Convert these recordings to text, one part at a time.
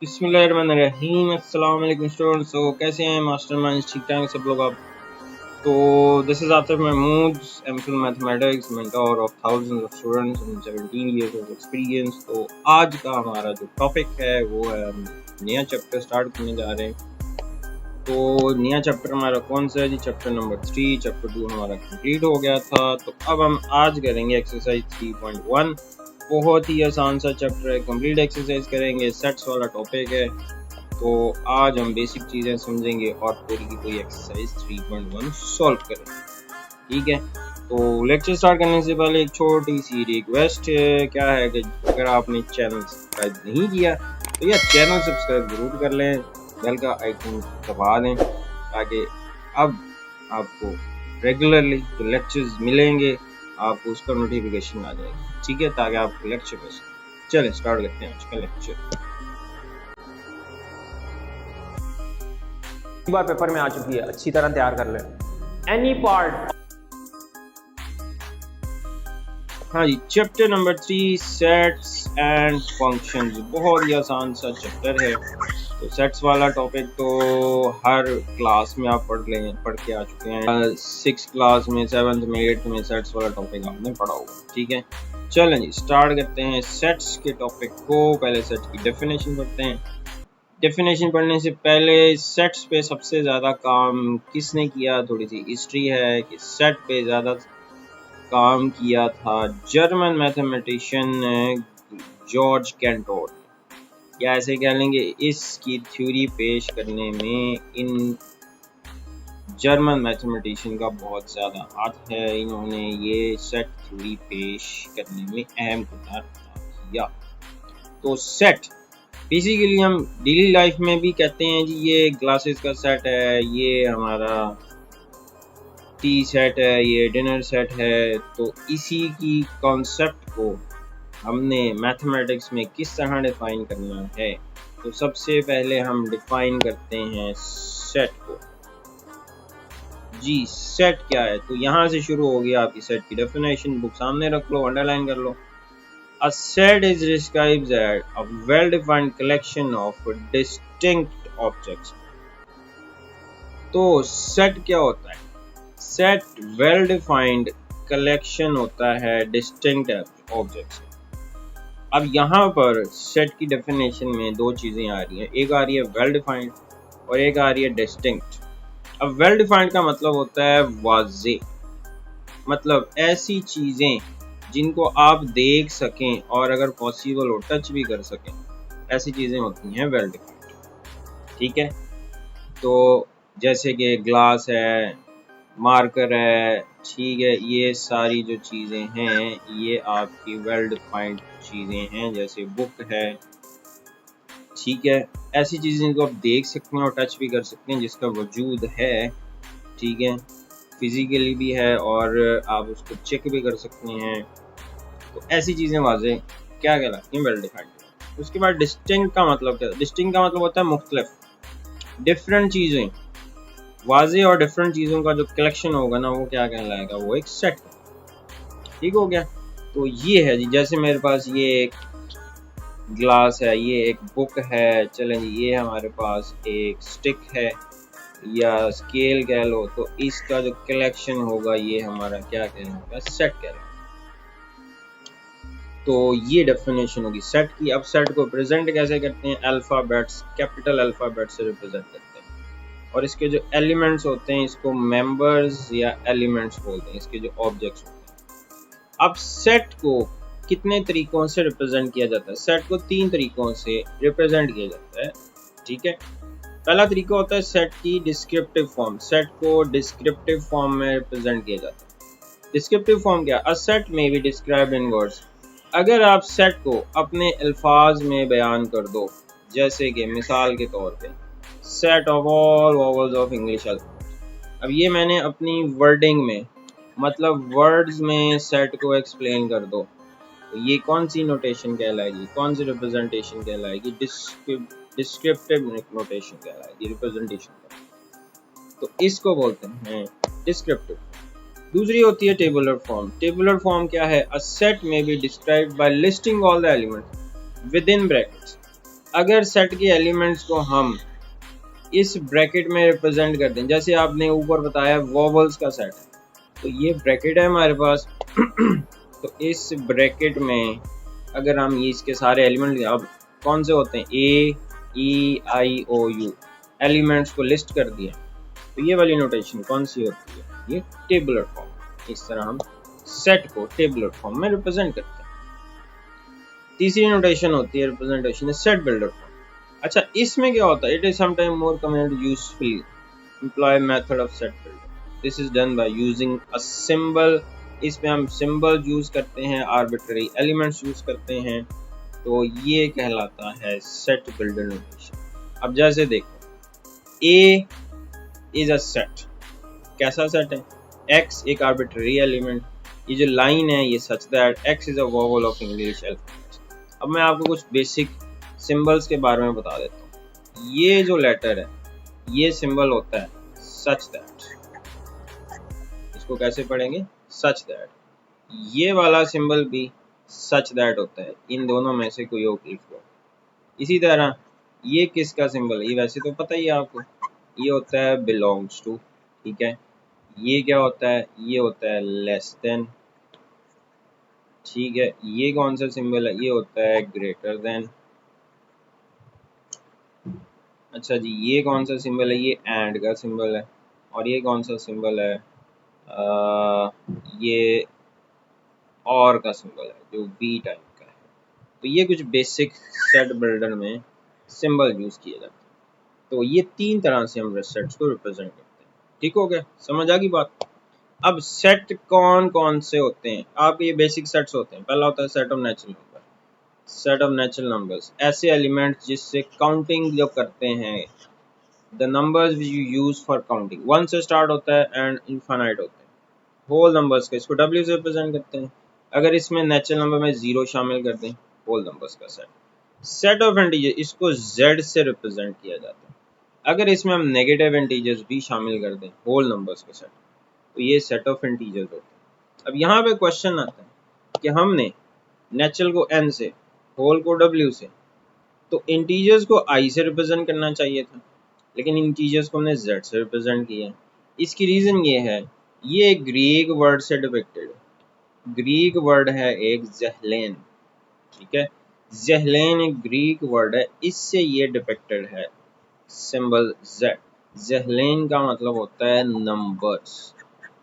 बिस्मिल्लाहिर्रहमानिर्रहीम। अस्सलाम वालेकुम स्टूडेंट्स। तो कैसे हैं मास्टरमाइंड्स? ठीक ठाक सब लोग आप? तो this is Atif Mahmood, MPhil mathematics, mentor of thousands of students in 17 years of experience. तो आज का हमारा जो टॉपिक है वो है, हम नया चैप्टर स्टार्ट करने जा रहे हैं। तो नया चैप्टर हमारा कौन सा है जी? Chapter number 3। चैप्टर 2 हमारा कंप्लीट हो गया था। तो अब हम आज करेंगे एक्सरसाइज 3.1। बहुत ही आसान सा चैप्टर है, कंप्लीट एक्सरसाइज करेंगे, सेट्स वाला टॉपिक है। तो आज हम बेसिक चीज़ें समझेंगे और पूरी की पूरी एक्सरसाइज 3.1 सॉल्व करेंगे। ठीक है, तो लेक्चर स्टार्ट करने से पहले एक छोटी सी रिक्वेस्ट क्या है कि अगर आपने चैनल सब्सक्राइब नहीं किया तो यह चैनल सब्सक्राइब जरूर कर लें, बेल का आइकन दबा दें ताकि अब आपको रेगुलरली जो लेक्चर्स मिलेंगे आपको उसका नोटिफिकेशन आ जाएगी। ठीक है, ताकि आपको लेक्चर बस। चलें स्टार्ट करते हैं आज का लेक्चर। बार पेपर में आ चुकी है, अच्छी तरह तैयार कर लें। Any part. हाँ जी, chapter number 3 sets and functions. बहुत ही आसान सा चैप्टर है। तो सेट्स वाला टॉपिक तो हर क्लास में आप पढ़ के आ चुके हैं। 6 क्लास में, 7th में, 8th में सेट्स वाला टॉपिक आपने पढ़ा होगा। ठीक है, चलें जी स्टार्ट करते हैं सेट्स के टॉपिक को। पहले सेट की डेफिनेशन पढ़ते हैं। डेफिनेशन पढ़ने से पहले सेट्स पे सबसे ज़्यादा काम किसने किया, थोड़ी सी हिस्ट्री है कि सेट पे ज़्यादा काम किया था जर्मन मैथमेटिशियन जॉर्ज कैंटोर, या ऐसे कह लेंगे इसकी थ्योरी पेश करने में इन जर्मन मैथमेटिशियन का बहुत ज़्यादा हाथ है। इन्होंने ये सेट थ्योरी पेश करने में अहम किरदार अदा किया। तो सेट बेसिकली हम डेली लाइफ में भी कहते हैं जी ये ग्लासेस का सेट है, ये हमारा टी सेट है, ये डिनर सेट है। तो इसी की कॉन्सेप्ट को हमने मैथमेटिक्स में किस तरह डिफाइन करना है, तो सबसे पहले हम डिफाइन करते हैं सेट को। जी सेट क्या है? तो यहाँ से शुरू हो गया आपकी सेट की डेफिनेशन। बुक सामने रख लो, अंडरलाइन कर लो। A set is described as a well-defined collection of distinct objects. तो सेट क्या होता है? सेट वेल डिफाइंड कलेक्शन होता है डिस्टिंक्ट ऑब्जेक्ट्स। अब यहाँ पर सेट की डेफिनेशन में दो चीज़ें आ रही हैं, एक आ रही है वेल डिफाइंड और एक आ रही है डिस्टिंक्ट। अब वेल डिफाइंड का मतलब होता है वाज़े, मतलब ऐसी चीज़ें जिनको आप देख सकें और अगर पॉसिबल हो टच भी कर सकें, ऐसी चीज़ें होती हैं वेल डिफाइंड। ठीक है, तो जैसे कि ग्लास है, मार्कर है, ठीक है, ये सारी जो चीज़ें हैं ये आपकी वेल डिफाइंड चीज़ें हैं। जैसे बुक है, ठीक है, ऐसी चीज़ें जिनको आप देख सकते हैं और टच भी कर सकते हैं, जिसका वजूद है, ठीक है, फिजिकली भी है और आप उसको चेक भी कर सकते हैं। तो ऐसी चीज़ें वाज़े क्या कहलाती हैं? Well defined. उसके बाद डिस्टिंक्ट का मतलब क्या? डिस्टिंक्ट का मतलब होता है मुख्तलिफ, डिफरेंट चीज़ें। वाज़े और डिफरेंट चीज़ों का जो कलेक्शन होगा ना, वो क्या कहलाएगा? वो एक सेट। ठीक हो गया। तो ये है जी, जैसे मेरे पास ये एक ग्लास है, ये एक बुक है, चलें जी ये हमारे पास एक स्टिक है या स्केल कह लो, तो इसका जो कलेक्शन होगा ये हमारा क्या कहलाएगा? सेट कहलाएगा। तो ये डेफिनेशन होगी सेट की। अब सेट को प्रेजेंट कैसे करते हैं? अल्फ़ाबेट्स, कैपिटल अल्फ़ाबेट से रिप्रेजेंट करते हैं, और इसके जो एलिमेंट्स होते हैं इसको मेंबर्स या एलिमेंट्स बोलते हैं, इसके जो ऑब्जेक्ट्स होते हैं। अब सेट को कितने तरीकों से रिप्रेजेंट किया जाता है? सेट को 3 तरीकों से रिप्रेजेंट किया जाता है। ठीक है, पहला तरीका होता है सेट की डिस्क्रिप्टिव फॉर्म। सेट को डिस्क्रिप्टिव फॉर्म में रिप्रेजेंट किया जाता है। डिस्क्रिप्टिव फॉर्म क्या? अ सेट में बी डिस्क्राइब्ड इन वर्ड्स। अगर आप सेट को अपने अल्फाज में बयान कर दो, जैसे कि मिसाल के तौर पे set of all vowels of English alphabet. अब ये मैंने अपनी वर्डिंग में, मतलब वर्ड्स में सेट को एक्सप्लेन कर दो, तो ये कौन सी नोटेशन कहलाएगी? कौन सी रिप्रेजेंटेशन कहलाएगी? डिस्क्रिप्टिव नोटेशन कहलाएगी, रिप्रेजेंटेशन। तो इसको बोलते हैं डिस्क्रिप्टिव। दूसरी होती है टेबुलर फॉर्म। टेबुलर फॉर्म क्या है? अ सेट में be described bye listing all the elements with in brackets. अगर सेट के एलिमेंट्स को हम इस ब्रैकेट में रिप्रेजेंट करते हैं, जैसे आपने ऊपर बताया वॉवल्स का सेट, तो ये ब्रैकेट है हमारे पास तो इस ब्रैकेट में अगर हम ये इसके सारे एलिमेंट, अब कौन से होते हैं, A E I O U elements को लिस्ट कर दिया, तो ये वाली नोटेशन कौन सी होती है, ये टेबुलर फॉर्म। इस तरह हम सेट को टेबुलर फॉर्म में रिप्रेजेंट करते हैं। तीसरी नोटेशन होती है रिप्रेजेंटेशन सेट बिल्डर फॉर्म। अच्छा, इसमें क्या होता है, it is sometime more comment useful employ method of set builder. This is done by using a symbol. इसमें हम सिंबल यूज करते हैं, आर्बिट्ररी एलिमेंट्स यूज करते हैं, तो ये कहलाता है सेट बिल्डर नोटेशन। अब जैसे देखो, A इज अ सेट, कैसा सेट है, X एक आर्बिट्ररी एलिमेंट, ये जो लाइन है ये सच that X is a vowel of English alphabet. अब मैं आपको कुछ बेसिक सिंबल्स के बारे में बता देता हूँ। ये जो लेटर है ये सिंबल होता है सच दैट, इसको कैसे पढ़ेंगे, सच दैट। ये वाला सिंबल भी सच दैट होता है, इन दोनों में से कोई एक लिख लो। इसी तरह ये किसका सिंबल है, ये वैसे तो पता ही है आपको, ये होता है बिलोंग्स टू, ठीक है। ये क्या होता है, ये होता है लेस देन, ठीक है। ये कौन सा सिंबल है, ये होता है ग्रेटर देन। अच्छा जी, ये कौन सा सिंबल है, ये एंड का सिंबल है। और ये कौन सा सिंबल है, ये और का सिंबल है जो बी टाइप का है। तो ये कुछ बेसिक सेट बिल्डर में सिंबल यूज किए जाते हैं। तो ये तीन तरह से हम सेट्स को रिप्रेजेंट करते हैं। ठीक हो गया, समझ आ गई बात। अब सेट कौन कौन से होते हैं, आप ये बेसिक सेट्स होते हैं। पहला होता है set of natural number, set of natural numbers, ऐसे एलिमेंट्स जिससे काउंटिंग जो करते हैं, the numbers you use for counting, one से स्टार्ट होता है एंड इनफाइनाइट होते हैं। होल नंबर्स का, इसको W से रिप्रेजेंट करते हैं। अगर इसमें नेचुरल नंबर में 0 शामिल कर दें, होल नंबर्स का सेट। सेट ऑफ इंटीजर, इसको Z से रिप्रेजेंट किया जाता है। अगर इसमें हम नेगेटिव इंटीजर्स भी शामिल कर दें, होल नंबर्स का सेट, तो ये सेट ऑफ इंटीजर्स होते हैं। अब यहाँ पे क्वेश्चन आता है कि हमने नेचुरल को N से, होल को W से, तो इंटीजर्स को I से रिप्रेजेंट करना चाहिए था, लेकिन इंटीजर्स को हमने Z से रिप्रेजेंट किया। इसकी रीजन ये है, ये एक ग्रीक वर्ड से डिपिक्टेड है। ग्रीक वर्ड है एक ज़हलेन, ठीक है। ज़हलेन एक ग्रीक वर्ड है, इससे ये डिपिक्टेड है सिंबल Z। ज़हलेन का मतलब होता है नंबर्स,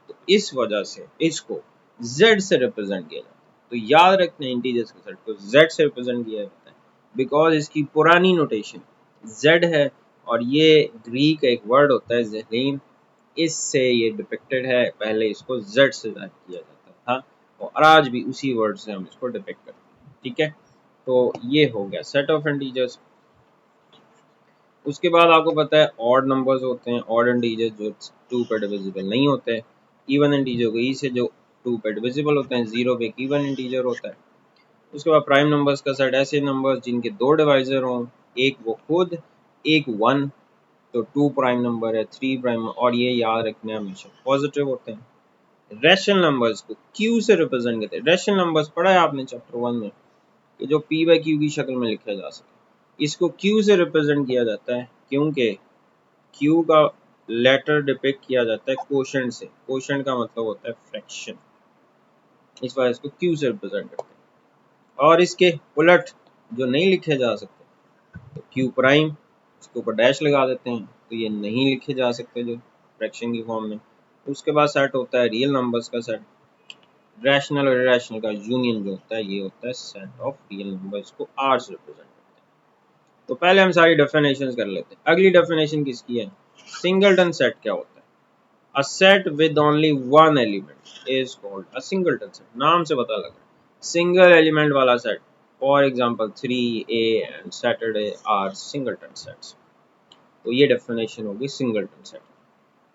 तो इस वजह से इसको Z से रिप्रेजेंट किया जाता है। तो याद रखते हैं इंटीजर्स के सेट को Z से रिप्रेजेंट किया जाता है, बिकॉज इसकी पुरानी नोटेशन Z है और ये ग्रीक एक वर्ड होता है ज़हलेन, इससे ये डिपिक्टेड है। पहले इसको Z से किया जाता था और आज भी उसी वर्ड से हम इसको डिपिक्ट करते हैं, ठीक है। तो ये हो गया सेट ऑफ इंटीजर्स। उसके बाद आपको पता है ऑड नंबर्स होते हैं, ऑड इंटीजर्स जो 2 पर डिविजिबल नहीं होते। इवन इंटीजर को ई से जो 2 पर डिविजिबल होते हैं, 0 पे एक इवन इंटीजर होता है। उसके बाद प्राइम नंबर्स का सेट, ऐसे नंबर्स जिनके 2 डिवाइजर हों, एक वो खुद, एक 1, तो 2 प्राइम नंबर है, 3 प्राइम, और ये याद रखना हमेशा पॉजिटिव होते हैं। रैशनल नंबर्स को Q से रिप्रेजेंट करते हैं। रैशनल नंबर्स पढ़ा है आपने चैप्टर 1 में कि जो P/Q की शक्ल में लिखा जा सके, इसको Q से रिप्रेजेंट किया जाता है क्योंकि Q का लेटर डिपिक्ट किया जाता है कोशेंट से। कोशेंट का मतलब होता है फ्रैक्शन, इस वजह इसको Q से रिप्रेजेंट करते हैं। और इसके उलट जो नहीं लिखे जा सकते, तो Q प्राइम, इसके ऊपर डैश लगा देते हैं, तो ये नहीं लिखे जा सकते जो फ्रैक्शन की फॉर्म में। उसके बाद सेट होता है रियल नंबर्स का सेट। रैशनल और इरेशनल का यूनियन जो होता है, ये होता है सेट ऑफ रियल नंबर्स को R से रिप्रेजेंट करते हैं। तो पहले हम सारी डेफिनेशंस कर लेते हैं। अगली डेफिनेशन किसकी है, सिंगलटन सेट क्या होता है। A set with only one element is called a singleton set. नाम से पता लगा, सिंगल एलिमेंट वाला set. For example 3A and Saturday are singleton sets. तो ये डेफिनेशन होगी सिंगलटन सेट।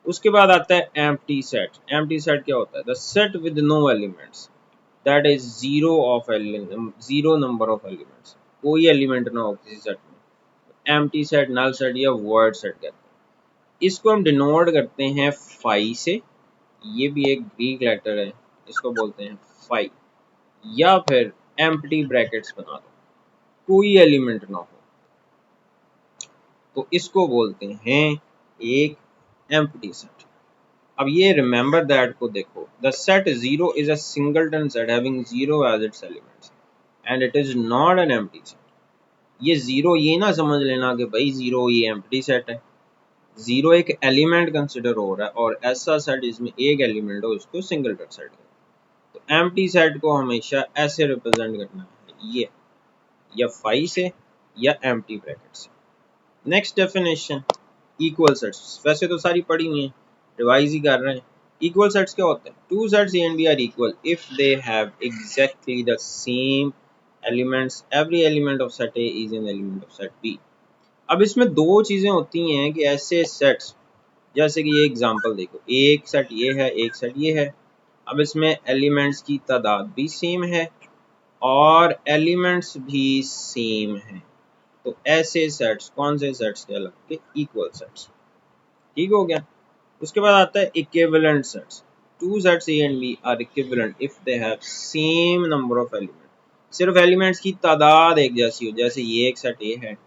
उसके बाद आता है एम्प्टी सेट। एम्प्टी सेट क्या होता है, the set with no elements that is zero number of elements, कोई एलिमेंट ना हो किसी सेट में। एम्प्टी सेट, नल सेट या वर्ड सेट कहते हैं। इसको हम डिनोट करते हैं फाई से, ये भी एक ग्रीक लेटर है, इसको बोलते हैं फाई। या फिर एम्प्टी ब्रैकेट्स बना दो, कोई एलिमेंट ना हो, तो इसको बोलते हैं एक एम्प्टी सेट। अब ये रिमेंबर दैट को देखो, the set zero is a singleton set having zero as its elements and it is not an empty set. ये जीरो ये ना समझ लेना कि भाई जीरो ये एम्प्टी सेट है। जीरो एक एलिमेंट कंसिडर हो रहा है और ऐसा सेट जिसमें एक एलिमेंट हो इसको सिंगलटन सेट है। तो एम्प्टी सेट को हमेशा ऐसे रिप्रेजेंट करना है, ये या फाई से या एम्प्टी ब्रैकेट से। Next definition, equal sets. वैसे तो सारी पढ़ी हुई है, रिवाइज ही कर रहे हैं। इक्वल सेट्स क्या होते हैं? Two sets A and B are equal if they have exactly the same elements. Every element of set A is an element of set B. अब इसमें दो चीजें होती हैं कि ऐसे सेट्स, जैसे कि ये एग्जांपल देखो, एक सेट ये है, एक सेट ये है। अब इसमें एलिमेंट्स की तादाद भी सेम है और एलिमेंट्स भी सेम है। तो ऐसे सेट्स कौन से सेट्स कहलाते? Equal sets. ठीक हो गया। उसके बाद आता है equivalent sets. Two sets A and B are equivalent if they have same number of element. सिर्फ एलिमेंट्स की तादाद एक जैसी हो, जैसे ये एक सेट ए है,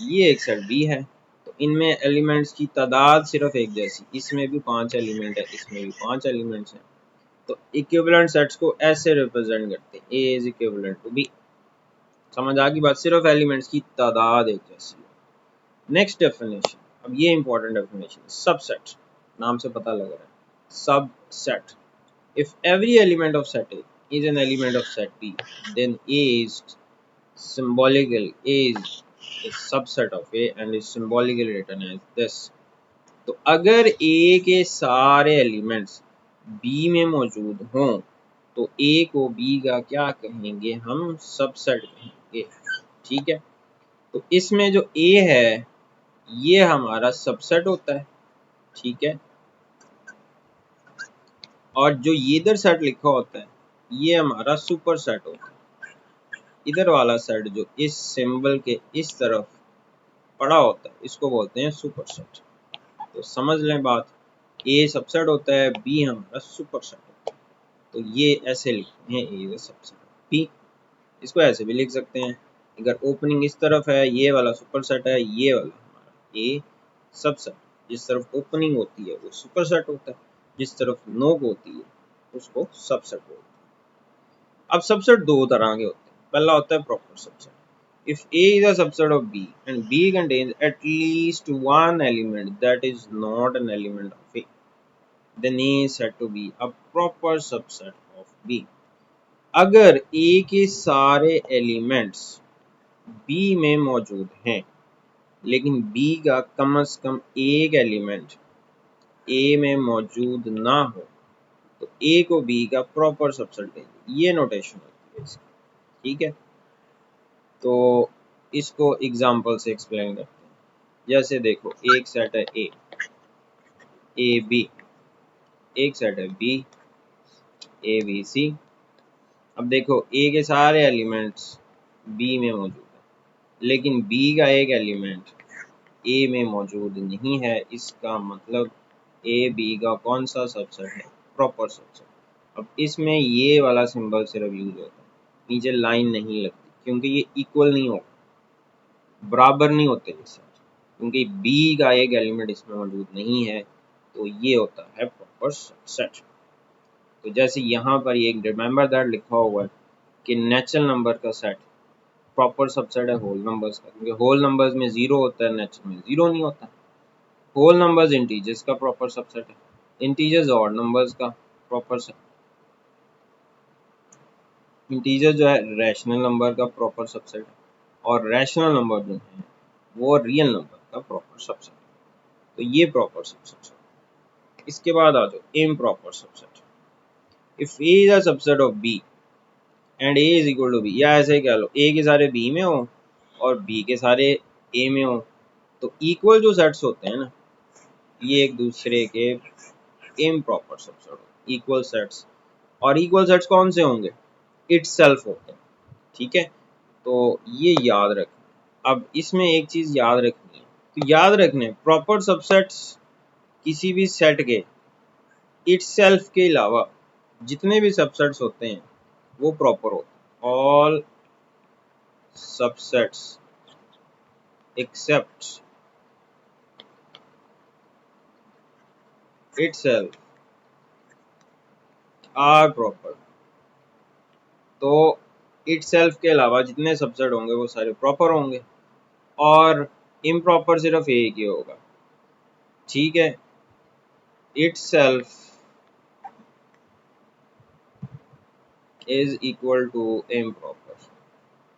ये एक सेट बी है, तो इनमें एलिमेंट्स की तादाद सिर्फ एक जैसी, इसमें भी 5 एलिमेंट है, इसमें भी 5 एलिमेंट्स हैं। तो इक्विवेलेंट सेट्स को ऐसे रिप्रेजेंट करते हैं, ए इज इक्विवेलेंट टू बी। समझ आ गई बात? सिर्फ एलिमेंट्स की तादाद एक जैसी है। नेक्स्ट डेफिनेशन, अब ये इंपॉर्टेंट डेफिनेशन, सबसेट। नाम से पता लग रहा है, subset. If every element of set A is an element of set B, then A is symbolical, A is a subset of A and is symbolically written as this. तो अगर A के सारे एलिमेंट्स B में मौजूद हों तो A को B का क्या कहेंगे? हम सबसेट कहेंगे। ठीक है, तो इसमें जो A है ये हमारा सबसेट होता है। ठीक है, और जो ये इधर सेट लिखा होता है ये हमारा सुपर सेट होता है। इधर वाला सेट जो इस सिंबल के इस तरफ पड़ा होता है इसको बोलते हैं सुपर सेट। तो समझ लें बात, ए सबसेट होता है, बी हमारा सुपर सेट होता है। तो ये ऐसे लिखते हैं, ए इज सबसेट बी। इसको ऐसे भी लिख सकते हैं, अगर ओपनिंग इस तरफ है ये वाला सुपर सेट है, ये वाला हमारा ए सबसेट। जिस तरफ ओपनिंग होती है वो सुपर सेट होता है, जिस तरफ नोक होती है उसको सबसेट बोलते हैं। अब सबसेट दो तरह के होते हैं। पहला होता है proper subset. If A is a subset of B and B contains at least one element that is not an element of A, then A is said to be a proper subset of B. अगर A के सारे elements B में मौजूद हैं लेकिन B का कम से कम एक एलिमेंट A में मौजूद ना हो तो A को B का प्रॉपर सबसेट देंगे। ये नोटेशन होती है इसकी। ठीक है, तो इसको एग्जांपल से एक्सप्लेन करते हैं। जैसे देखो, एक सेट है ए बी, एक सेट है बी ए बी सी। अब देखो ए के सारे एलिमेंट्स बी में मौजूद है लेकिन बी का एक एलिमेंट ए में मौजूद नहीं है। इसका मतलब ए बी का कौन सा सबसेट है? Proper subset. अब इसमें ये वाला सिंबल सिर्फ यूज होता है, नीचे लाइन नहीं लगती क्योंकि ये इक्वल नहीं होगा, बराबर नहीं होते ये सेट, क्योंकि बी का एक एलिमेंट इसमें मौजूद नहीं है। तो ये होता है प्रॉपर सबसेट। तो जैसे यहाँ पर ये रिमेंबर दैट लिखा हुआ है कि नेचुरल नंबर का सेट प्रॉपर सबसेट है होल नंबर्स का, क्योंकि होल नंबर्स में जीरो होता है, नेचुरल में जीरो नहीं होता। होल नंबर्स इंटीजर्स का प्रॉपर सबसेट है, इंटीजर्स ऑड नंबर्स का प्रॉपर सेट, इंटीजर जो है रैशनल नंबर का प्रॉपर सबसेट है और रैशनल नंबर जो है वो रियल नंबर का प्रॉपर सबसेट है। तो ये प्रॉपर सबसेट है। इसके बाद आ जाओ improper subset. If A is a subset of B and A is equal to B, या ऐसे कह लो ए के सारे बी में हो और बी के सारे ए में हो, तो इक्वल जो सेट्स होते हैं ना ये एक दूसरे के इम्प्रॉपर सबसेट होते हैं, इक्वल सेट्स। और इक्वल सेट्स कौन से होंगे? इटसेल्फ होते हैं। ठीक है, तो ये याद रखना। अब इसमें एक चीज याद रखनी है, तो याद रखने प्रॉपर सबसेट्स किसी भी सेट के इटसेल्फ के अलावा जितने भी सबसेट्स होते हैं वो प्रॉपर होते हैं। All subsets except itself are proper, तो itself के अलावा जितने सबसेट होंगे वो सारे प्रॉपर होंगे, और इम्प्रॉपर सिर्फ एक ही होगा। ठीक है, itself is equal to improper,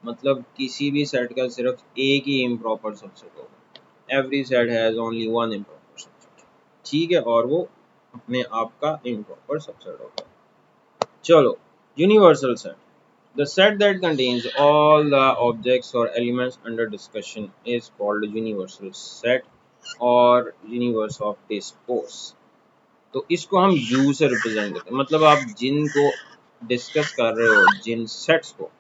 मतलब किसी भी सेट का सिर्फ एक ही इम्प्रॉपर सबसेट होगा। Every set has only one improper subset. ठीक है, और वो अपने आप का इम्प्रॉपर सबसेट होगा। चलो, universal set, the set that contains all the objects or elements under discussion is called universal set और universe of discourse। तो इसको हम U से रिप्रेजेंट करते हैं, मतलब आप जिनको डिस्कस कर रहे हो, जिन सेट्स को,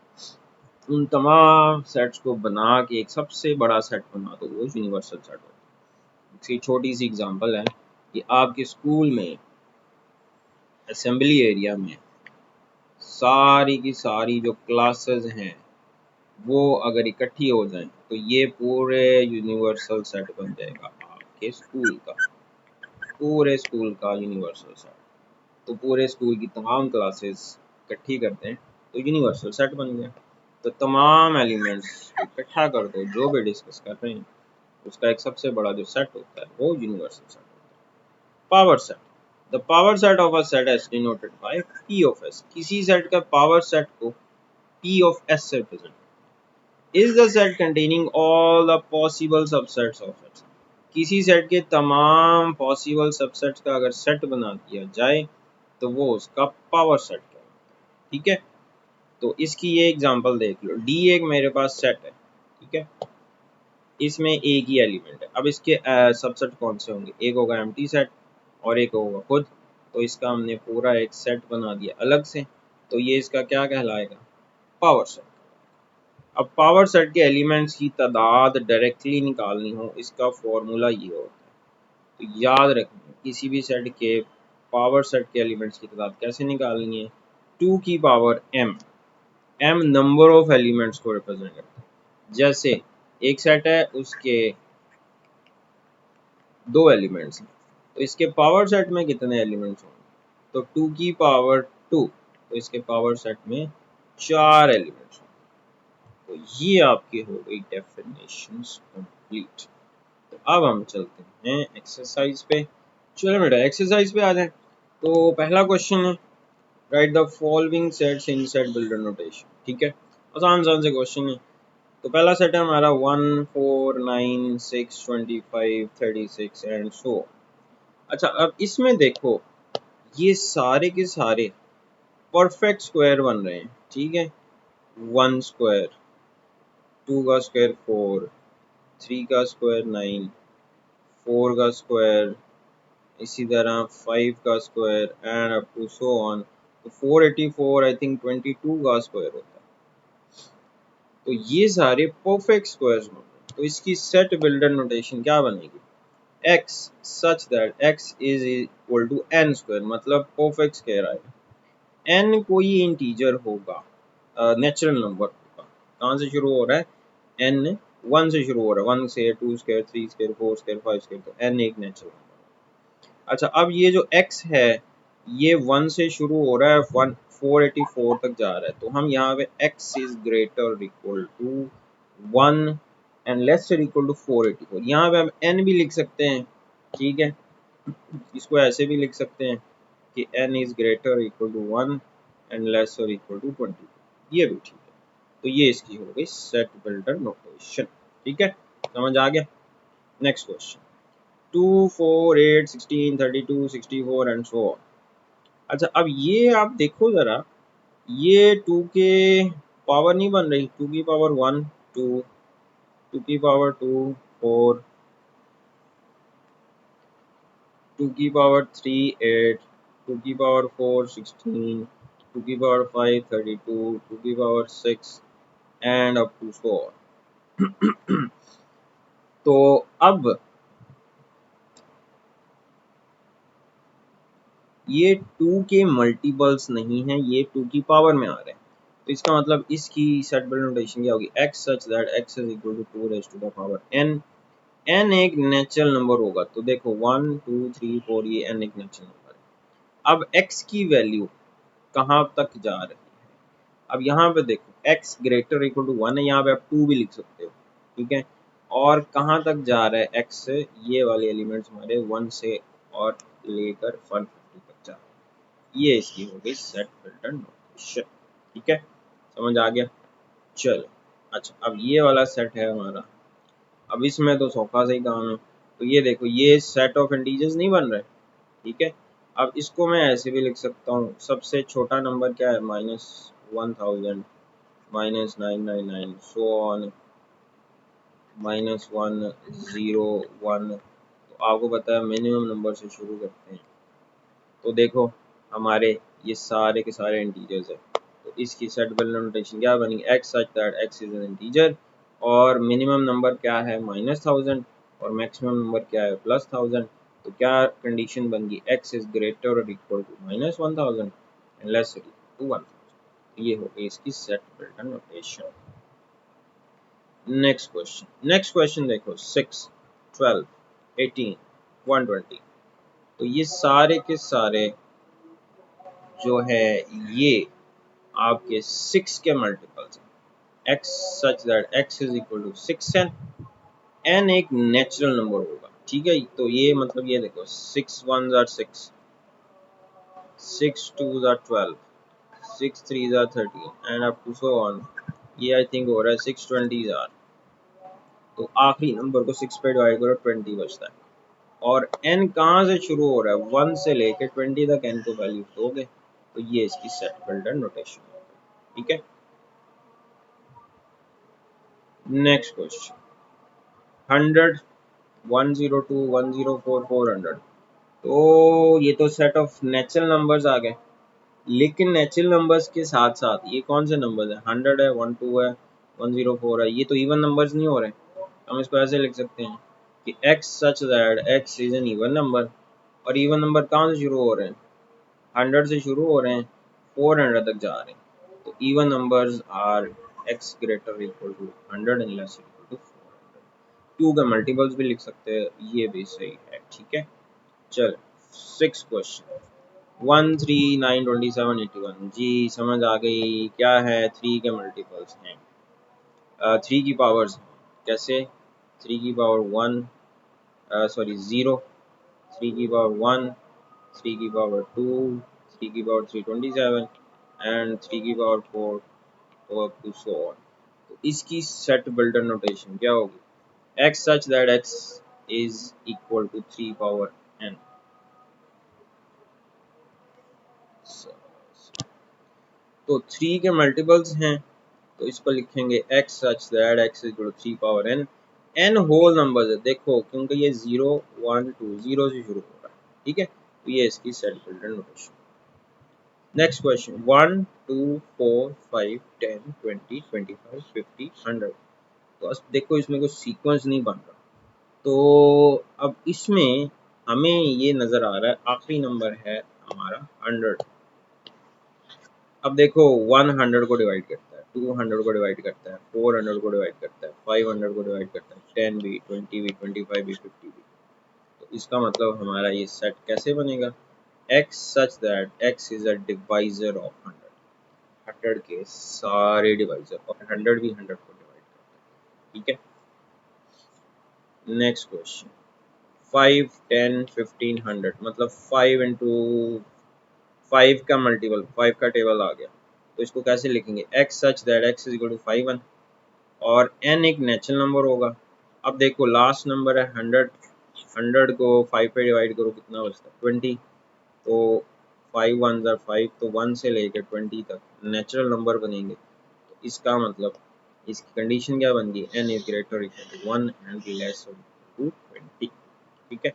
उन तमाम सेट्स को बना के एक सबसे बड़ा सेट बना दो, वो यूनिवर्सल सेट होता है। इसकी छोटी सी एग्जांपल है कि आपके स्कूल में असेंबली एरिया में सारी की सारी जो क्लासेस हैं वो अगर इकट्ठी हो जाएं तो ये पूरे यूनिवर्सल सेट बन जाएगा आपके स्कूल का, पूरे स्कूल का यूनिवर्सल सेट। तो पूरे स्कूल की तमाम क्लासेस इकट्ठी करते हैं तो यूनिवर्सल सेट बन गया। तो तमाम एलिमेंट्स इकट्ठा कर दो जो भी डिस्कस कर रहे हैं, उसका एक सबसे बड़ा जो सेट होता है वो यूनिवर्सल सेट होता है। Power set, the power set of a set is denoted by P of S। किसी सेट का पावर सेट को P of S से represent is the set containing all the possible subsets of it। किसी set के तमाम possible subsets का अगर set बना दिया जाए तो वो उसका पावर सेट कहलाता है। ठीक है, तो इसकी ये एग्जांपल देख लो, D एक मेरे पास सेट है, ठीक है, इसमें एक ही एलिमेंट है। अब इसके सबसेट कौन से होंगे, एक होगा एम्प्टी सेट और एक होगा खुद। तो इसका हमने पूरा एक सेट बना दिया अलग से, तो ये इसका क्या कहलाएगा, पावर सेट। अब पावर सेट के एलिमेंट्स की तादाद डायरेक्टली निकालनी हो, इसका फॉर्मूला ये होता है। तो याद रखना, किसी भी सेट के पावर सेट के एलिमेंट्स की तादाद कैसे निकालनी है, 2 की power m, m number of elements को रिप्रेजेंट करता है। जैसे एक सेट है, उसके 2 एलिमेंट्स हैं, तो इसके पावर सेट में कितने एलिमेंट्स होंगे, तो 2 की पावर 2, तो इसके पावर सेट में 4 एलिमेंट्स होंगे। तो ये आपकी हो गई डेफिनेशंस कंप्लीट। तो अब हम चलते हैं एक्सरसाइज पे। चलो बेटा एक्सरसाइज पे आ जाए। तो पहला क्वेश्चन है, right the following sets in set builder notation. ठीक है, आसान आसान से क्वेश्चन है। तो पहला सेट है हमारा 1 4 9 6 25 36 एंड सो। अच्छा, अब इसमें देखो ये सारे के सारे परफेक्ट स्क्वायर बन रहे हैं। ठीक है, 1 स्क्वायर, 2 का स्क्वायर 4, 3 का स्क्वायर 9, 4 का स्क्वायर, इसी तरह 5 का square and up to so on. तो 484 आई थिंक 22 का स्क्वायर होता है। तो ये सारे परफेक्ट स्क्वायर्स होंगे। तो इसकी सेट बिल्डर नोटेशन क्या बनेगी, x such that x is equal to n square, मतलब परफेक्ट स्क्वायर आएगा। n कोई इंटीजर होगा, नेचुरल नंबर होगा। कहाँ से शुरू हो रहा है, n 1 से शुरू हो रहा है, 1 से 2 स्क्वायर 3 स्क्वायर 4 स्क्वायर 5 स्क्वायर, तो n एक नेचुरल नंबर। अच्छा, अब ये जो x है ये 1 से शुरू हो रहा है, 484 तक जा रहा है। तो हम यहाँ पे x is greater equal to 1 and lesser equal to 484। यहाँ पे हम n भी लिख सकते हैं। ठीक है, इसको ऐसे भी लिख सकते हैं कि n is greater equal to 1 and lesser equal to 20। ये भी ठीक है। तो ये इसकी हो गई सेट बिल्डर नोटेशन। ठीक है, समझ आ गया। Next question, 2 4 8 16 32 64 and so on. अच्छा, अब ये आप देखो जरा, ये 2 के पावर नहीं बन रही, 2 की पावर 1 2, 2 की पावर 2 4, 2 की पावर 3 8, 2 की पावर 4 16, 2 की पावर 5 32, 2 की power 6 and up to so on. तो अब ये 2 के मल्टीपल्स नहीं है, ये 2 की पावर में आ रहे हैं। तो इसका मतलब इसकी सेट बिल्डर नोटेशन क्या होगी, x such that x is equal to 2 raise to the power n। n एक नेचुरल नंबर होगा, तो देखो 1 2 3 4 ये n एक नेचुरल नंबर है। अब x की वैल्यू कहाँ तक जा रही है, अब यहाँ पे देखो x ग्रेटर इक्वल टू 1 है, यहाँ पे आप 2 भी लिख सकते हो, ठीक है। और कहाँ तक जा रहा है x से, ये वाले एलिमेंट्स हमारे 1 से और लेकर 150 तक जा रहे हैं। ये इसकी हो गई सेट फिल्टर नोटेशन, ठीक है, समझ आ गया। चलो अच्छा, अब ये वाला सेट है हमारा, अब इसमें तो सौखा से ही काम है। तो ये देखो ये सेट ऑफ इंटीजर्स नहीं बन रहा है, ठीक है। अब इसको मैं ऐसे भी लिख सकता हूँ, सबसे छोटा नंबर क्या है, -1000 -999 सो ऑन -101। तो आपको पता है मिनिमम नंबर से शुरू करते हैं। तो देखो हमारे ये सारे के सारे इंटीजर्स है, तो इसकी सेट बिल्डर नोटेशन क्या बनेगी, x such that x is an integer, और मिनिमम नंबर क्या है -1000 और मैक्सिमम नंबर क्या है +1000। तो क्या कंडीशन बन गई, x इज ग्रेटर और equal to -1000 and less equal to 1000। ये हो गई इसकी set builder notation. Next question देखो 6 12 18 120। तो ये सारे के सारे जो है ये आपके 6 के मल्टीपल्स हैं। x such that x is equal to 6 है, n एक नेचुरल नंबर होगा, ठीक है। तो ये मतलब ये देखो 6 1s are 6, 6 2s are 12, 6 3s are 13 and up to so on. ये आई थिंक हो रहा है 620s are, तो आखिरी नंबर को 6 पे डिवाइड करो 20 बचता है। और n कहाँ से शुरू हो रहा है, 1 से लेके 20 तक n को वैल्यू दोगे, तो ये इसकी सेट बिल्डर नोटेशन है, ठीक है। Next question 100 102 104 400। तो ये तो सेट ऑफ नेचुरल नंबर्स आ गए, लेकिन नेचुरल नंबर्स के साथ साथ ये कौन से नंबर्स हैं, 100 है 12 है 104 है, ये तो इवन नंबर्स नहीं हो रहे। हम इसको ऐसे लिख सकते हैं कि x such that x is N even number, और इवन नंबर कहाँ से शुरू हो रहे हैं, 100 से शुरू हो रहे हैं 400 तक जा रहे हैं। तो even numbers are x greater equal to 100 and less equal to 400। 2 का मल्टीपल्स भी लिख सकते हैं, ये भी सही है, ठीक है। चल 6 क्वेश्चन 1 3 9 27 81। जी समझ आ गई, क्या है 3 के मल्टीपल्स हैं, 3 की पावर्स हैं। कैसे, 3 की पावर 1 सॉरी 0, 3 की पावर 1, 3 की पावर 2, 3 की पावर 327 एंड 3 की power 4 up to so on. तो इसकी सेट बिल्डर नोटेशन क्या होगी, x such that x is equal to 3 power n। तो 3 के मल्टीपल्स हैं, तो इसको लिखेंगे x such that x is equal to 3 power n। n whole numbers है, देखो क्योंकि ये 0 1 2 0 से शुरू हो रहा है, ठीक है। तो ये इसकी set builder notation. Next question 1 2 4 5 10 20 25 50 100। तो देखो इसमें कोई सीक्वेंस नहीं बन रहा, तो अब इसमें हमें ये नज़र आ रहा है आखिरी नंबर है हमारा 100। अब देखो 100 को डिवाइड करता है, 200 को डिवाइड करता है, 400 को डिवाइड करता है, 500 को डिवाइड करता है, 10 भी 20 भी 25 भी 50 भी। तो इसका मतलब हमारा ये सेट कैसे बनेगा, x such that x is a divisor of 100, 100 के सारे डिवाइजर, और 100 भी 100 को डिवाइड करता है, ठीक है। नेक्स्ट क्वेश्चन 5 10 15 100, मतलब 5 इंटू 5 का मल्टीपल, 5 का टेबल आ गया। तो इसको कैसे लिखेंगे, x such that x is equal to 5 और n एक नेचुरल नंबर होगा। अब देखो लास्ट नंबर है 100, 100 को 5 पे डिवाइड करो कितना बचता है 20। तो 5 1s are 5, तो 1 से लेकर 20 तक नेचुरल नंबर बनेंगे। तो इसका मतलब इसकी कंडीशन क्या बन गई, n is greater equal to 1 and less to 20, ठीक है।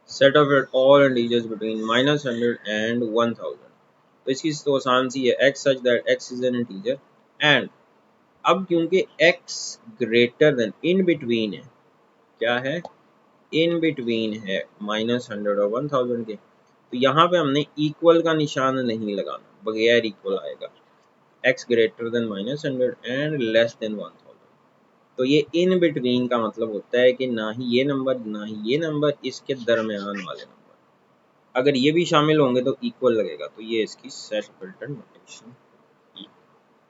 Set of all integers between -100 and 1000। तो इसकी तो आसान सी है, x such that x is an integer and, अब क्योंकि x greater than in between है, क्या है इन बिटवीन है -100 और 1000 के, तो यहाँ पे हमने इक्वल का निशान नहीं लगाना, बगैर इक्वल आएगा x greater then -100 and less than 1000। तो ये इन बिटवीन का मतलब होता है कि ना ही ये नंबर ना ही ये नंबर, इसके दरमियान वाले नंबर अगर ये भी शामिल होंगे तो इक्वल लगेगा, तो ये इसकी सेट फिल्टर नोटेशन।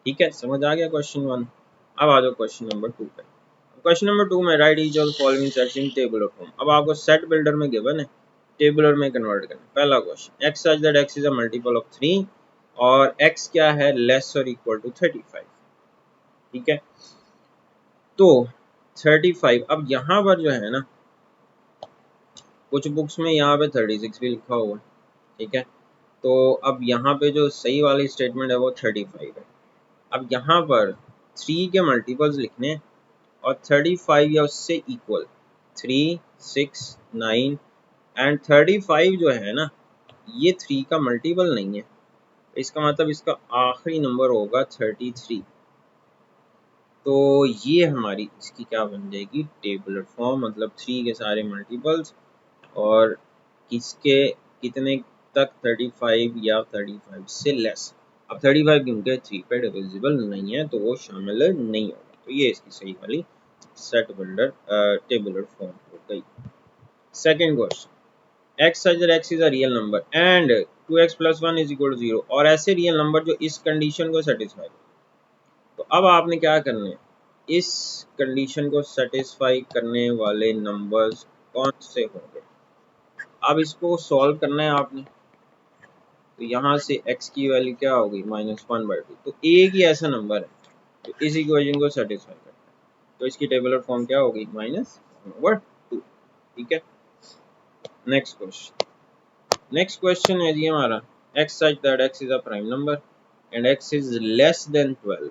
ठीक है, समझ आ गया क्वेश्चन 1। अब आ जाओ क्वेश्चन नंबर 2 पे। क्वेश्चन नंबर 2 में right each of following sets in tabular form. अब आपको सेट बिल्डर में गिवन है, टेबुलर में कन्वर्ट करना। पहला question, x such that x is a multiple of 3 और x क्या है, लेस और इक्वल टू 35। ठीक है, तो 35, अब यहाँ पर जो है ना, कुछ बुक्स में यहाँ पे 36 भी लिखा हुआ है। ठीक है, तो अब यहाँ पे जो सही वाली स्टेटमेंट है वो 35 है। अब यहाँ पर 3 के मल्टीपल्स लिखने और 35 या उससे इक्वल, 3, 6, 9 एंड 35 जो है ना, ये 3 का मल्टीपल नहीं है, इसका मतलब इसका आखिरी नंबर होगा 33। तो ये हमारी इसकी क्या बन जाएगी, टेबुलर फॉर्म, मतलब 3 के सारे मल्टीपल्स और किसके कितने तक, 35 या 35 से लेस। अब 35 क्योंकि 3 पे डिविजिबल नहीं है तो वो शामिल नहीं होगा, तो ये इसकी सही वाली सेट बिल्डर टेबुलर फॉर्म हो गई। Second question, x such that x is a real number and 2x plus 1 is equal to 0, और ऐसे रियल नंबर जो इस कंडीशन को सेटिस्फाई करे। तो अब आपने क्या करना है, इस कंडीशन को सेटिस्फाई करने वाले नंबर्स कौन से होंगे, अब इसको सॉल्व करना है आपने। तो यहाँ से x की वैल्यू क्या होगी, -1/2। तो एक ही ऐसा नंबर है तो इस इक्वेशन को सेटिस्फाई करता है, तो इसकी टेबुलर फॉर्म क्या होगी, -1/2। ठीक है, नेक्स्ट क्वेश्चन है जी हमारा, x such that x is a prime number and x is less than 12।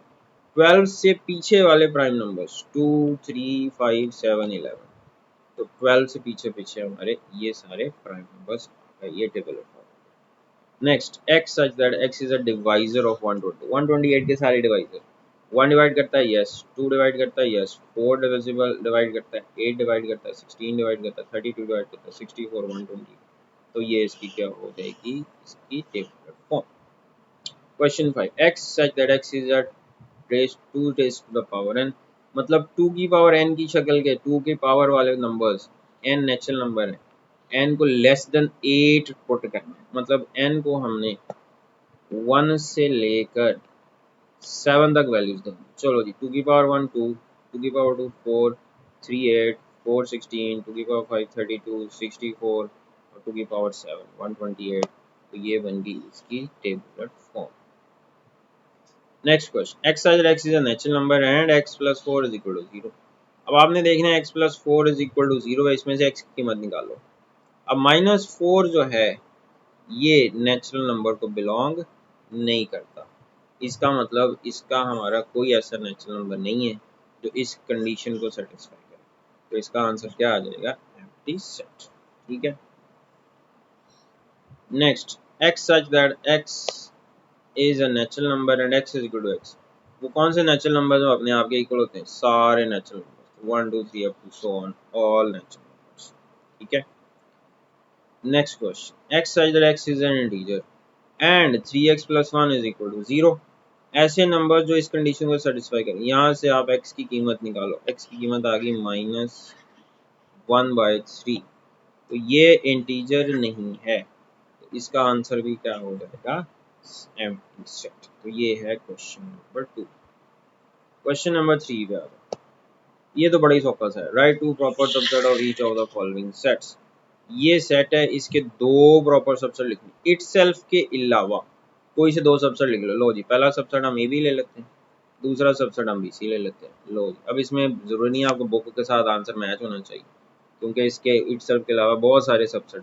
12 से पीछे वाले प्राइम नंबर्स 2, 3, 5, 7, 11। तो 12 से पीछे पीछे हमारे ये सारे प्राइम नंबर्स, ये टेबल है। Next, x such that x is a divisor of 120। 128 के सारे डिवाइजर, 1 डिवाइड करता है यस, 2 डिवाइड करता है यस, 4 डिविजिबल डिवाइड करता है, 8 डिवाइड करता है, 16 डिवाइड करता है, 32 डिवाइड करता है, 64, 120। तो ये इसकी क्या हो जाएगी, इसकी table form. Question 5, x such that x is a raise to the power n, मतलब 2 की पावर n की शक्ल के 2 की पावर वाले नंबर्स, n नेचुरल नंबर है, n को लेस देन 8 पुट करना है, मतलब n को हमने 1 से लेकर 7 तक वैल्यूज देंगे। चलो जी, 2 की पावर 1 2, 2 की पावर 2 4, 3 8, 4 16, 2 की पावर 5 32, 64 और 2 की पावर 7 128। तो ये बन गई इसकी tabular form. Next question, x such that x is a natural number and x plus 4 is equal to 0। अब आपने देखना है x plus 4 is equal to 0 है, इसमें से x की कीमत निकालो। अब -4 जो है ये नेचुरल नंबर को बिलोंग नहीं करता, इसका मतलब इसका हमारा कोई ऐसा नेचुरल नंबर नहीं है जो इस कंडीशन को सेटिस्फाई करे, तो इसका आंसर क्या आ जाएगा, एम्प्टी सेट। ठीक है, next, x such that x is a natural number and x is equal to x। वो कौन से नेचुरल नंबर जो अपने आप के इक्वल होते हैं, सारे natural number 1 2 3 up to so on, all natural numbers. ठीक है, next question, x such that x is an integer and 3x plus 1 is equal to 0। ऐसे नंबर जो इस कंडीशन को सेटिस्फाई करें, यहाँ से आप x की कीमत निकालो, x की कीमत आ गई -1/3। तो ये इंटीजर नहीं है, तो इसका आंसर भी क्या हो जाएगा, एम्प्टी सेट। तो ये है क्वेश्चन नंबर 2। क्वेश्चन नंबर 3 पे आ जाओ, ये तो बड़ा ही सौखा सा है, write two proper subset of each of the following sets. ये सेट है, इसके दो प्रॉपर सबसेट लिखने, इटसेल्फ के अलावा कोई से दो सबसेट लिख लो। लो जी, पहला सबसेट हम ए बी ले लेते हैं, दूसरा सबसेट हम बी सी ले लेते हैं। लो जी, अब इसमें जरूरी नहीं है आपको बुक के साथ आंसर मैच होना चाहिए, क्योंकि इसके इटसेल्फ के अलावा बहुत सारे सबसेट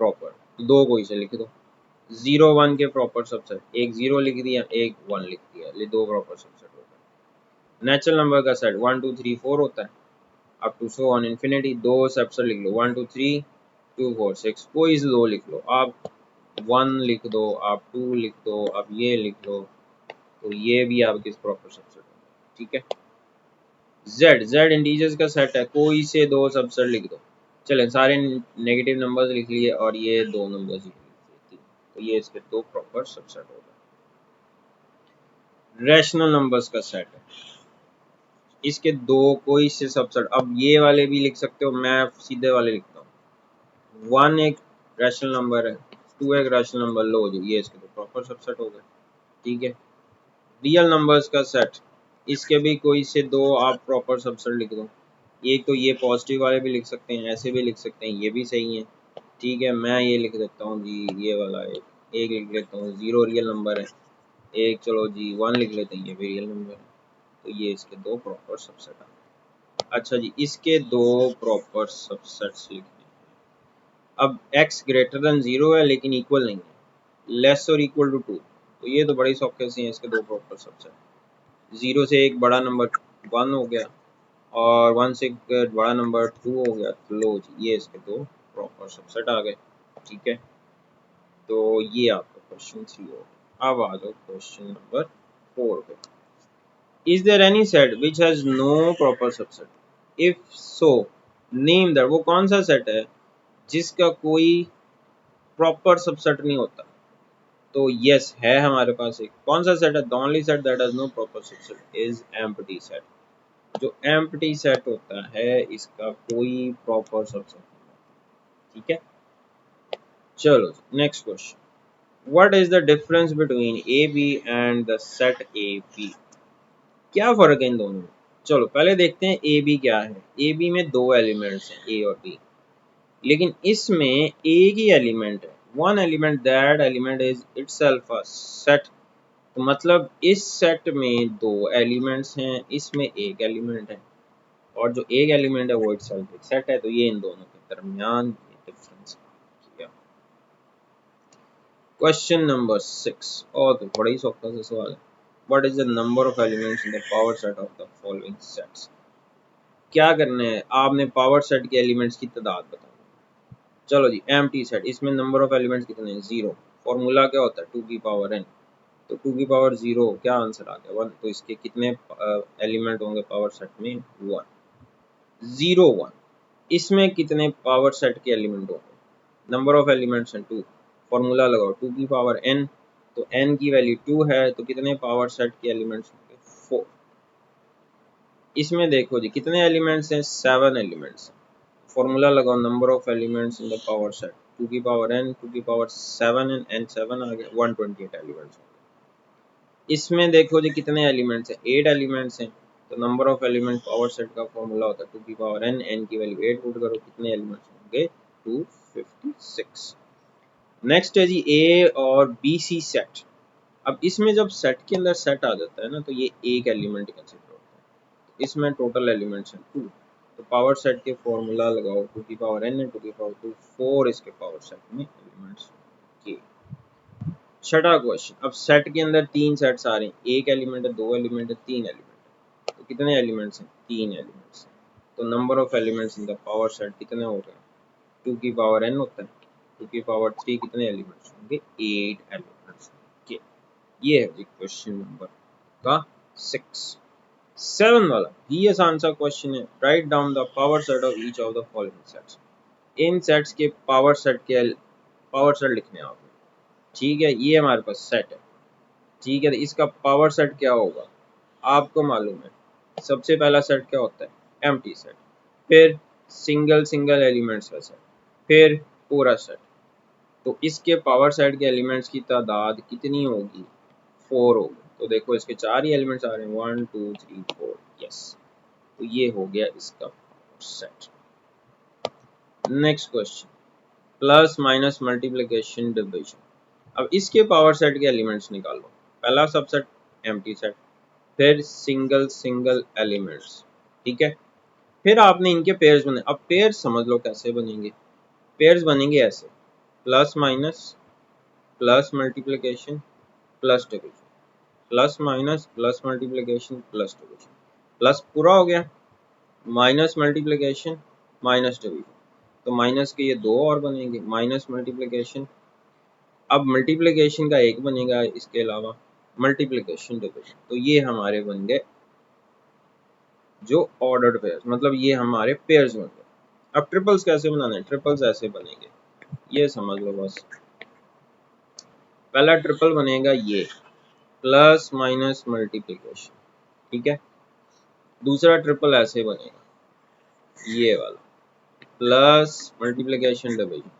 प्रॉपर, तो दो कोई से लिख दो। 0 1 के प्रॉपर सबसेट, एक 0 लिख दिया, एक 1 लिख दिया, ये दो प्रॉपर सबसेट हो गए। नेचुरल नंबर का सेट 1 2 3 4 होता है, up to so on infinity. दो सबसेट लिख लो, 1 2 3 2 4 6, कोई से दो लिख लो, आप 1 लिख दो, आप 2 लिख दो, आप ये लिख लो, तो ये भी आपके प्रॉपर सबसेट होगा। ठीक है, z इंटीजर्स का सेट है, कोई से दो सबसेट लिख दो। चलें, सारे नेगेटिव नंबर्स लिख लिए और ये दो नंबर्स लिख लिए, तो ये इसके दो प्रॉपर सबसेट हो गए। रैशनल नंबर्स का सेट है, इसके दो कोई से सबसेट, अब ये वाले भी लिख सकते हो, मैं सीधे वाले लिखता हूँ। 1 एक रैशनल नंबर है, 2 एक रैशनल नंबर, लो जी ये इसके तो प्रॉपर सबसेट हो गए। ठीक है, रियल नंबर्स का सेट, इसके भी कोई से दो आप प्रॉपर सबसेट लिख दो। एक तो ये पॉजिटिव वाले भी लिख सकते हैं, ऐसे भी लिख सकते हैं, ये भी सही है। ठीक है, मैं ये लिख देता हूँ जी, ये वाला एक लिख लेता हूँ, 0 रियल नंबर है। एक चलो जी 1 लिख लेते हैं, ये भी रियल नंबर है। तो ये इसके दो प्रॉपर सबसेट आ गए। अच्छा जी, इसके दो प्रॉपर सबसेट्स लिखने हैं। अब x ग्रेटर देन 0 है लेकिन इक्वल नहीं है, लेस और इक्वल टू 2, तो ये तो बड़ी सौखे से हैं इसके दो प्रॉपर सबसेट। 0 से एक बड़ा नंबर 1 हो गया, और 1 से एक बड़ा नंबर 2 हो गया, तो लो जी ये इसके दो प्रॉपर सबसेट आ गए। ठीक है, तो ये आपका क्वेश्चन 3 हो गया। अब आ जाओ क्वेश्चन नंबर 4 पे। Is there any set which has no proper subset? If so name that, वो कौन सा सेट है जिसका कोई प्रॉपर सबसेट नहीं होता? तो यस है हमारे पास एक, कौन सा सेट है? The only set that has no proper subset is empty set. जो एम्प्टी सेट होता है इसका कोई प्रॉपर सबसेट नहीं होता। ठीक है, चलो next question. What is the difference between A B and the set A B? क्या फर्क है इन दोनों में? चलो पहले देखते हैं ए बी क्या है। ए बी में दो एलिमेंट्स हैं, ए और बी, लेकिन इसमें एक ही एलिमेंट है, one element, that element is itself a set. तो मतलब इस सेट में दो एलिमेंट्स हैं, इसमें एक एलिमेंट है, और जो एक एलिमेंट है वो इटसेल्फ एक सेट है। तो ये इन दोनों के दरमियान डिफरेंस किया। क्वेश्चन नंबर 6, और तो बड़ा ही सौखा सा सवाल है। What is the number of elements in the power set of the following sets? क्या करना है आपने, पावर सेट के एलिमेंट्स की तादाद बताओ। चलो जी, एम्प्टी सेट, इसमें नंबर ऑफ एलिमेंट्स कितने हैं? 0। फॉर्मूला क्या होता है? 2 की पावर n। तो 2 की पावर 0, क्या आंसर आ गया? 1। तो इसके कितने एलिमेंट होंगे पावर सेट में? 1, 0 1। इसमें कितने पावर सेट के एलिमेंट होंगे? नंबर ऑफ एलिमेंट्स हैं 2, फॉर्मूला लगाओ 2 की पावर n, तो n की वैल्यू 2 है, तो कितने पावर सेट के एलिमेंट्स होंगे? 4। इसमें देखो जी कितने एलिमेंट्स हैं? 7 एलिमेंट्स। फॉर्मूला लगाओ number of elements in the power set, 2 की पावर n, 2 की पावर 7 एंड n 7 आ गया, 128 एलिमेंट्स। इसमें देखो जी कितने एलिमेंट्स हैं? 8 एलिमेंट्स हैं। तो number of element power set का फॉर्मूला होता है 2 की पावर n, n की वैल्यू 8 पुट करो, कितने एलिमेंट्स होंगे? 256। नेक्स्ट है जी ए और बी सी सेट। अब इसमें जब सेट के अंदर सेट आ जाता है ना, तो ये एक एलिमेंट कंसिडर होता है। इसमें टोटल एलिमेंट्स हैं 2, तो पावर सेट के फॉर्मूला लगाओ 2 की पावर n है, 2 की पावर 2, 4 इसके पावर सेट में एलिमेंट्स के। छठा क्वेश्चन। अब सेट के अंदर तीन सेट्स आ रहे हैं, एक एलिमेंट है, दो एलिमेंट है, तीन एलिमेंट है। तो कितने एलिमेंट्स हैं? तीन एलिमेंट्स हैं। तो number of elements in the power set कितने हो गए? 2 की पावर n होता है, 2 की पावर 3 कितने एलिमेंट्स होंगे? 8 एलिमेंट्स के। ये है जी क्वेश्चन नंबर का 6। 7 वाला भी आसान सा क्वेश्चन है। Write down the power set of each of the following sets. In sets के पावर सेट लिखने हैं आपने। ठीक है, ये हमारे पास सेट है। ठीक है, तो इसका पावर सेट क्या होगा आपको मालूम है। सबसे पहला सेट क्या होता है? एम्प्टी सेट, फिर सिंगल सिंगल एलिमेंट्स का सेट, फिर पूरा सेट। तो इसके पावर सेट के एलिमेंट्स की तादाद कितनी होगी? 4 होगी। तो देखो इसके चार ही एलिमेंट्स आ रहे हैं, 1 2 3 4। यस, तो ये हो गया इसका power set. Next question, plus minus multiplication division. अब इसके पावर सेट के एलिमेंट्स निकालो। पहला सबसेट एम्प्टी सेट, फिर सिंगल सिंगल एलिमेंट्स। ठीक है, फिर आपने इनके पेयर्स बने। अब पेयर्स समझ लो कैसे बनेंगे। पेयर्स बनेंगे ऐसे, plus minus, plus multiplication, plus division, plus minus, plus multiplication, plus division. Plus पूरा हो गया, माइनस मल्टीप्लिकेशन, माइनस डिवीजन। तो माइनस के ये दो और बनेंगे, माइनस मल्टीप्लिकेशन। अब मल्टीप्लिकेशन का एक बनेगा, इसके अलावा मल्टीप्लिकेशन डिवीजन। तो ये हमारे बन गए जो ऑर्डर्ड पेयर्स, मतलब ये हमारे पेयर्स बन गए। अब ट्रिपल्स कैसे बनाने हैं? ट्रिपल्स ऐसे बनेंगे, ये समझ लो बस। पहला ट्रिपल बनेगा ये, प्लस माइनस मल्टीप्लिकेशन। ठीक है, दूसरा ट्रिपल ऐसे बनेगा, ये वाला, प्लस मल्टीप्लिकेशन डिवीजन,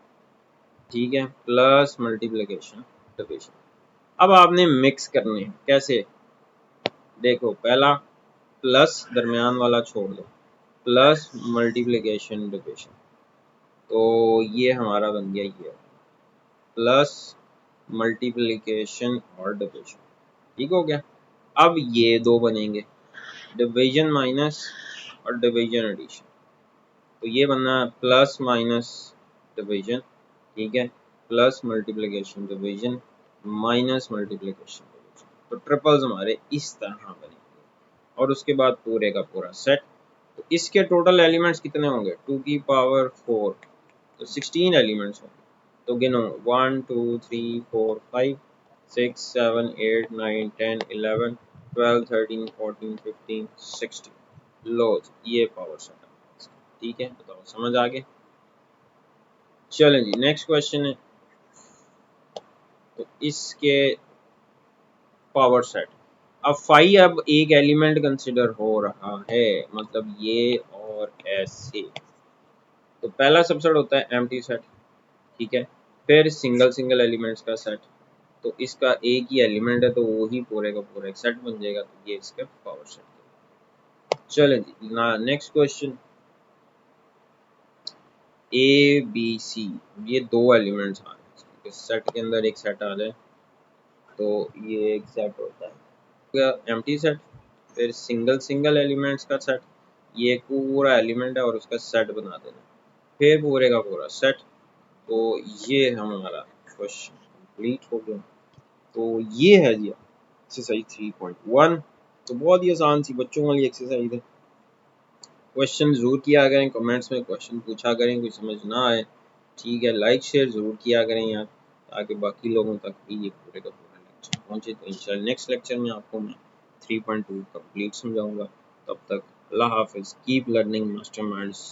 ठीक है, प्लस मल्टीप्लिकेशन डिवीजन। अब आपने मिक्स करने हैं, कैसे? देखो, पहला प्लस दरमियान वाला छोड़ दो, प्लस मल्टीप्लिकेशन डिवीजन, तो ये हमारा बन गया ये प्लस मल्टीप्लिकेशन और डिवीजन, ठीक हो गया। अब ये दो बनेंगे, डिवीजन माइनस और डिवीजन एडिशन, तो ये बनना है प्लस माइनस डिवीजन, ठीक है, plus multiplication division minus multiplication division, तो ट्रिपल्स हमारे इस तरह बनेंगे। और उसके बाद पूरे का पूरा सेट, तो इसके टोटल एलिमेंट्स कितने होंगे? 2 की पावर 4, तो 16 एलिमेंट्स होंगे। तो गिनो 1 2 3 4 5 6 7 8 9 10 11 12 13 14 15 16, लो ये पावर सेट है, ठीक है। बताओ समझ आ गए? चलें जी, नेक्स्ट क्वेश्चन है, तो इसके पावर सेट, अब फाई अब एक एलिमेंट कंसिडर हो रहा है, मतलब ये और ऐसे, तो पहला सबसेट होता है एम्प्टी सेट, ठीक है, फिर सिंगल सिंगल एलिमेंट्स का सेट, तो इसका एक ही एलिमेंट है तो वो ही पूरे का पूरा एक सेट बन जाएगा, तो ये इसका पावर सेट। चलें जी, ना next question, A B C, ये दो एलिमेंट्स आ रहे हैं, इस सेट के अंदर एक सेट आ जाए तो ये एक सेट होता है एम्प्टी सेट, फिर सिंगल सिंगल एलिमेंट्स का सेट, ये एक पूरा एलिमेंट है और उसका सेट बना देना, फिर पूरे का पूरा सेट, तो ये हमारा क्वेश्चन कंप्लीट हो गया। तो ये है जी एक्सरसाइज 3.1, तो बहुत ही आसान सी बच्चों वाली एक्सरसाइज है। क्वेश्चन ज़रूर किया करें, कमेंट्स में क्वेश्चन पूछा करें, कोई समझ ना आए, ठीक है, लाइक शेयर ज़रूर किया करें यार, ताकि बाकी लोगों तक भी ये पूरे का पूरा लेक्चर पहुँचे। तो इंशाल्लाह नेक्स्ट लेक्चर में आपको मैं 3.2 कंप्लीट समझाऊंगा। तब तक अल्लाह हाफिज़, कीप लर्निंग मास्टरमाइंड्स।